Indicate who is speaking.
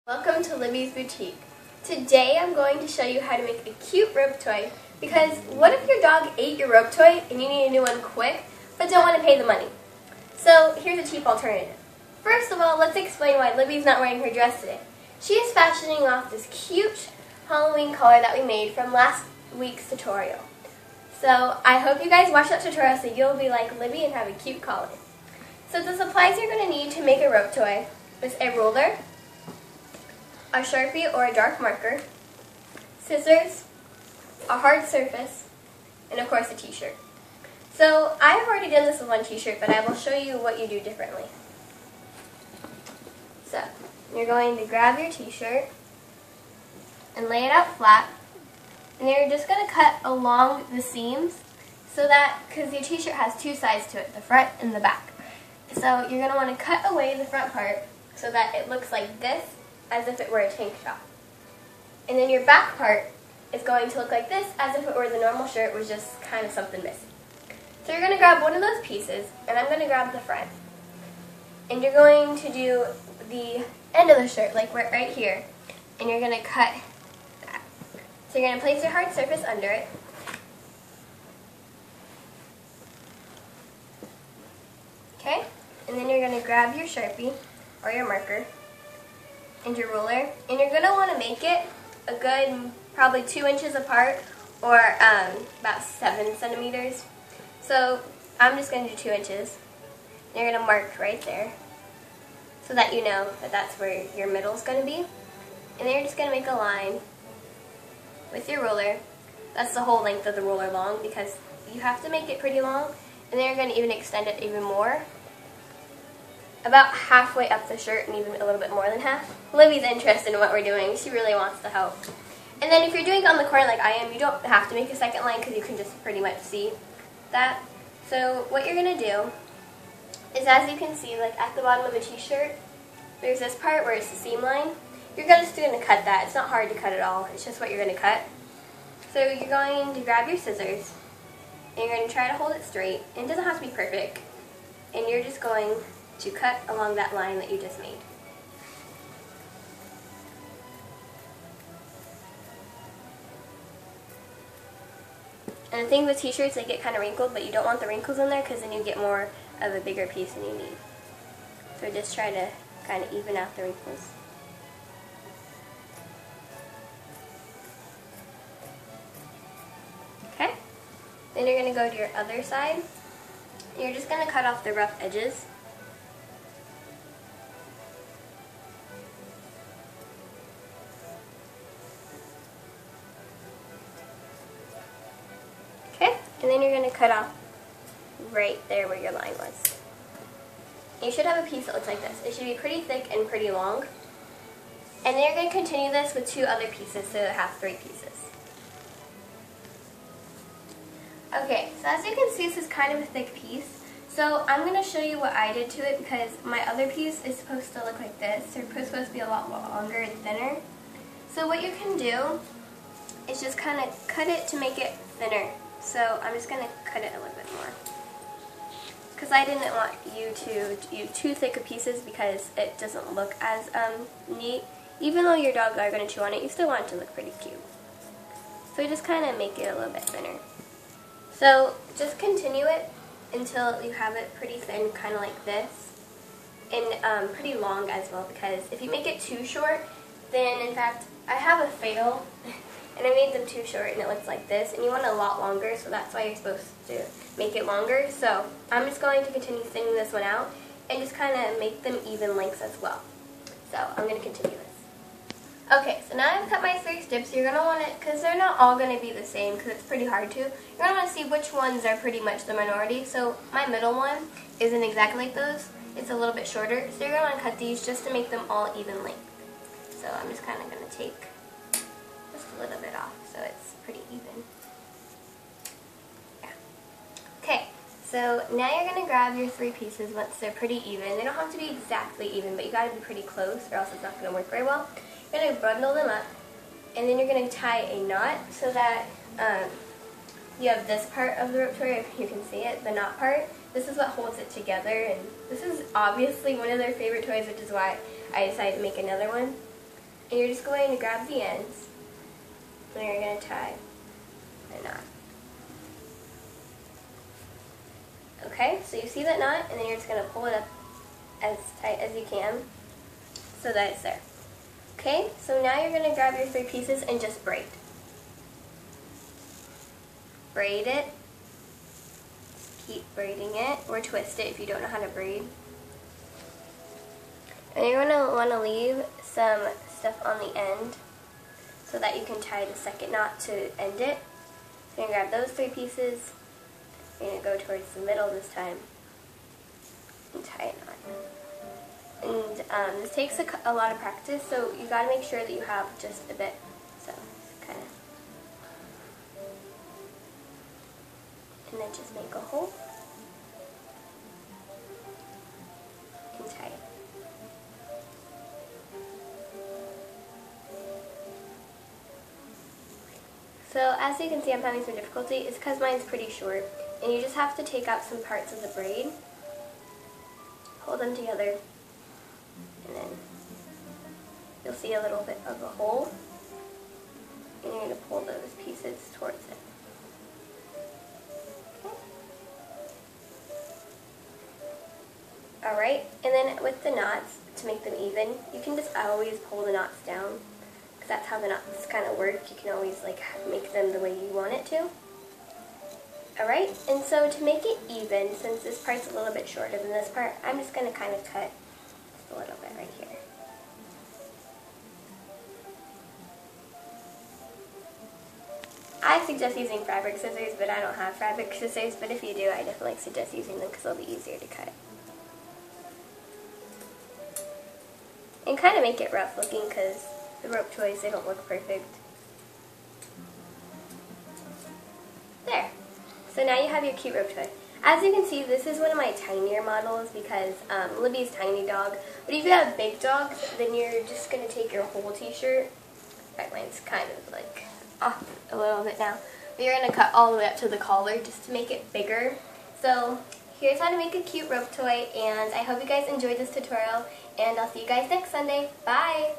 Speaker 1: Welcome to Libby's Boutique. Today I'm going to show you how to make a cute rope toy because what if your dog ate your rope toy and you need a new one quick but don't want to pay the money? So here's a cheap alternative. First of all, let's explain why Libby's not wearing her dress today. She is fashioning off this cute Halloween collar that we made from last week's tutorial. So I hope you guys watch that tutorial so you'll be like Libby and have a cute collar. So the supplies you're going to need to make a rope toy is a ruler, a Sharpie or a dark marker, scissors, a hard surface, and of course a t-shirt. So I've already done this with one t-shirt, but I will show you what you do differently. So you're going to grab your t-shirt and lay it out flat, and you're just going to cut along the seams so that, because your t-shirt has two sides to it, the front and the back. So you're going to want to cut away the front part so that it looks like this, as if it were a tank top. And then your back part is going to look like this, as if it were the normal shirt was just kind of something missing. So you're going to grab one of those pieces, and I'm going to grab the front. And you're going to do the end of the shirt, like right here, and you're going to cut that. So you're going to place your hard surface under it. Okay? And then you're going to grab your Sharpie or your marker and your ruler, and you're going to want to make it a good probably 2 inches apart or about 7 centimeters. So I'm just going to do 2 inches. And you're going to mark right there so that you know that that's where your middle is going to be. And then you're just going to make a line with your ruler. That's the whole length of the ruler long because you have to make it pretty long. And then you're going to even extend it even more, about halfway up the shirt and even a little bit more than half. Libby's interested in what we're doing. She really wants to help. And then if you're doing it on the corner like I am, you don't have to make a second line because you can just pretty much see that. So what you're going to do is, as you can see, like at the bottom of the t-shirt, there's this part where it's the seam line. You're just going to cut that. It's not hard to cut at all. It's just what you're going to cut. So you're going to grab your scissors and you're going to try to hold it straight. And it doesn't have to be perfect. And you're just going to cut along that line that you just made. And the thing with t-shirts, they get kind of wrinkled, but you don't want the wrinkles in there because then you get more of a bigger piece than you need. So just try to kind of even out the wrinkles. Okay? Then you're going to go to your other side. And you're just going to cut off the rough edges. And then you're going to cut off right there where your line was. You should have a piece that looks like this. It should be pretty thick and pretty long. And then you're going to continue this with 2 other pieces, so you'll have 3 pieces. Okay, so as you can see, this is kind of a thick piece. So I'm going to show you what I did to it because my other piece is supposed to look like this. They're supposed to be a lot longer and thinner. So what you can do is just kind of cut it to make it thinner. So I'm just going to cut it a little bit more because I didn't want you to do too thick of pieces because it doesn't look as neat. Even though your dogs are going to chew on it, you still want it to look pretty cute. So just kind of make it a little bit thinner. So just continue it until you have it pretty thin, kind of like this, and pretty long as well, because if you make it too short, then in fact I have a fail. And I made them too short and it looks like this, and you want it a lot longer, so that's why you're supposed to make it longer. So I'm just going to continue thinning this one out and just kind of make them even lengths as well. So I'm going to continue this. Okay, so now I've cut my 3 strips. You're going to want it, because they're not all going to be the same because it's pretty hard to. You're going to want to see which ones are pretty much the minority. So my middle one isn't exactly like those. It's a little bit shorter. So you're going to want to cut these just to make them all even length. So I'm just kind of going to take a little bit off so it's pretty even. Yeah. Okay, so now you're going to grab your 3 pieces once they're pretty even. They don't have to be exactly even, but you got to be pretty close or else it's not going to work very well. You're going to bundle them up, and then you're going to tie a knot so that you have this part of the rope toy, if you can see it, the knot part. This is what holds it together, and this is obviously one of their favorite toys, which is why I decided to make another one. And you're just going to grab the ends, and you're going to tie a knot. Okay, so you see that knot, and then you're just going to pull it up as tight as you can so that it's there. Okay, so now you're going to grab your 3 pieces and just braid. Braid it. Just keep braiding it, or twist it if you don't know how to braid. And you're going to want to leave some stuff on the end so that you can tie the second knot to end it. So you're going to grab those 3 pieces. You're going to go towards the middle this time and tie a knot. And this takes a lot of practice, so you got to make sure that you have just a bit. So kind of, and then just make a hole and tie it. So as you can see, I'm having some difficulty. It's because mine's pretty short, and you just have to take out some parts of the braid, hold them together, and then you'll see a little bit of a hole, and you're going to pull those pieces towards it. Okay. Alright, and then with the knots, to make them even, you can just always pull the knots down, because that's how the knots kind of work. You can always like make them the way you want it to. Alright, and so to make it even, since this part's a little bit shorter than this part, I'm just going to kind of cut just a little bit right here. I suggest using fabric scissors, but I don't have fabric scissors, but if you do, I definitely suggest using them because they'll be easier to cut. And kind of make it rough looking because the rope toys, they don't look perfect. There. So now you have your cute rope toy. As you can see, this is one of my tinier models because Libby's tiny dog. But if you have big dogs, then you're just going to take your whole t-shirt. Right, mine's kind of like off a little bit now. But you're going to cut all the way up to the collar just to make it bigger. So here's how to make a cute rope toy, and I hope you guys enjoyed this tutorial, and I'll see you guys next Sunday. Bye!